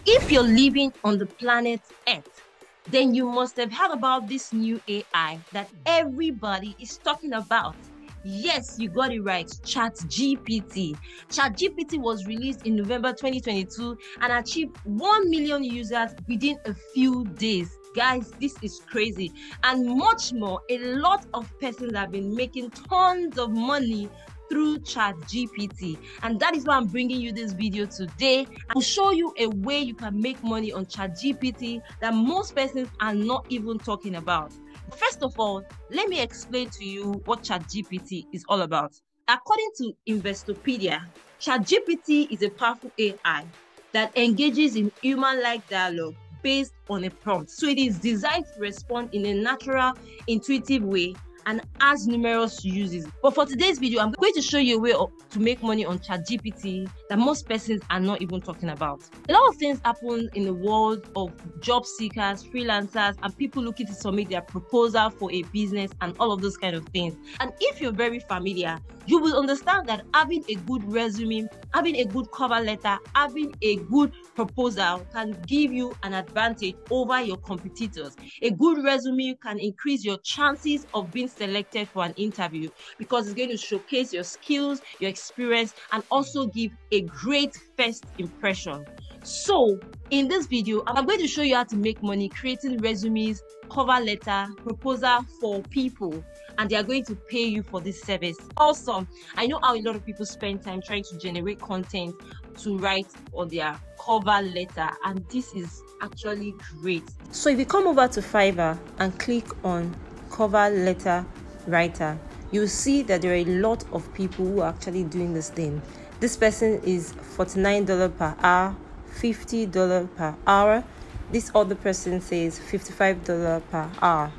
If you're living on the planet Earth, then you must have heard about this new AI that everybody is talking about. Yes, you got it right, Chatgpt. Chatgpt was released in November 2022 and achieved 1 million users within a few days. Guys, this is crazy. And much more, a lot of persons have been making tons of money through Chatgpt, and that is why I'm bringing you this video today. I'll show you a way you can make money on Chatgpt that most persons are not even talking about. First of all, let me explain to you what Chatgpt is all about. According to Investopedia, Chatgpt is a powerful AI that engages in human-like dialogue based on a prompt. So it is designed to respond in a natural, intuitive way and has numerous uses. But for today's video, I'm going to show you a way to make money on Chatgpt that most persons are not even talking about. A lot of things happen in the world of job seekers, freelancers, and people looking to submit their proposal for a business and all of those kind of things. And if you're very familiar, you will understand that having a good resume, having a good cover letter, having a good proposal can give you an advantage over your competitors. A good resume can increase your chances of being selected for an interview because it's going to showcase your skills, your experience, and also give a great first impression. So in this video, I'm going to show you how to make money creating resumes, cover letter, proposal for people, and they are going to pay you for this service. Awesome. I know how a lot of people spend time trying to generate content to write on their cover letter, and this is actually great. So if you come over to Fiverr and click on cover letter writer, you'll see that there are a lot of people who are actually doing this thing. This person is $49 per hour, $50 per hour. This other person says $55 per hour.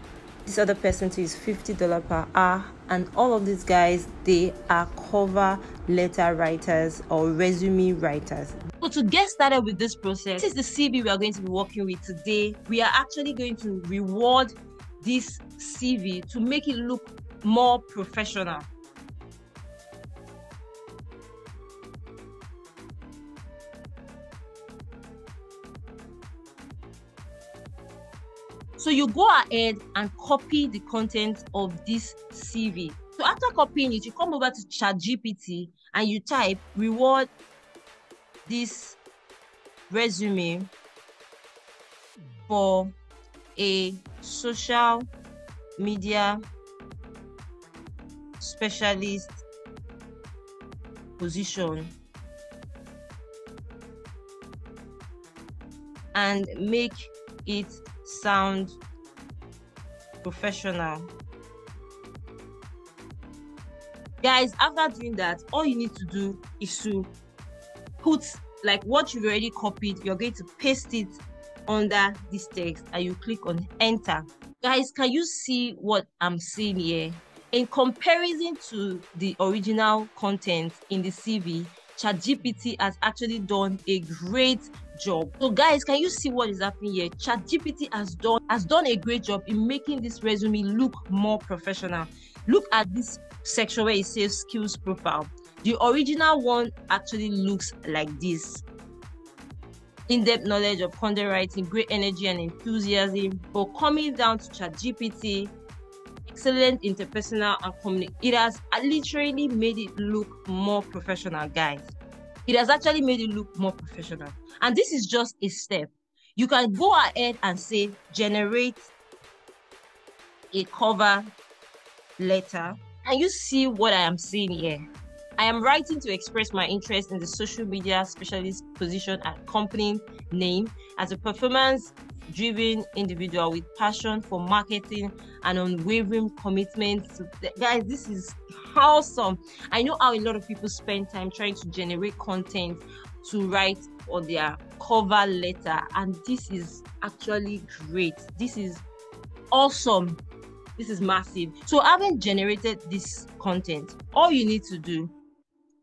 This other person says $50 per hour. And all of these guys, they are cover letter writers or resume writers. So to get started with this process, this is the CV we are going to be working with today. We are actually going to reward this CV to make it look more professional. So you go ahead and copy the content of this CV. So after copying it, you come over to Chatgpt and you type reward this resume for a social media specialist position and make it sound professional. Guys, after doing that, all you need to do is to put like what you've already copied. You're going to paste it under this text and you click on enter. Guys, can you see what I'm seeing here? In comparison to the original content in the CV, Chatgpt has actually done a great job. So guys, can you see what is happening here? Chatgpt has done a great job in making this resume look more professional. Look at this section where it says skills profile. The original one actually looks like this. In-depth knowledge of content writing, great energy and enthusiasm. But coming down to Chatgpt, excellent interpersonal and communication. It has literally made it look more professional, guys. It has actually made it look more professional. And this is just a step. You can go ahead and say, generate a cover letter. And you see what I am saying here. I am writing to express my interest in the social media specialist position and company name as a performance-driven individual with passion for marketing and unwavering commitment. Guys, this is awesome. I know how a lot of people spend time trying to generate content to write on their cover letter, and this is actually great. This is awesome. This is massive. So having generated this content, all you need to do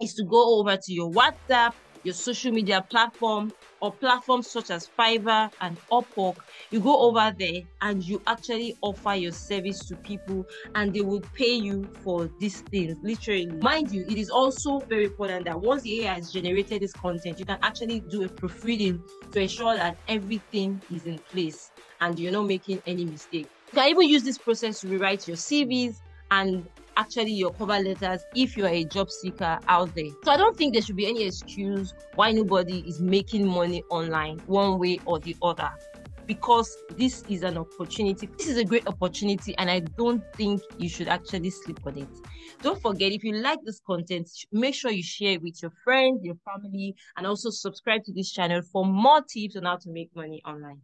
is to go over to your WhatsApp your social media platform or platforms such as Fiverr and Upwork. You go over there and you actually offer your service to people and they will pay you for these things, literally. Mind you, it is also very important that once the AI has generated this content, you can actually do a proofreading to ensure that everything is in place and you're not making any mistake. You can even use this process to rewrite your CVs and actually your cover letters if you're a job seeker out there. So I don't think there should be any excuse why nobody is making money online one way or the other, because this is an opportunity. This is a great opportunity and I don't think you should actually sleep on it. Don't forget, if you like this content, make sure you share it with your friends, your family, and also subscribe to this channel for more tips on how to make money online.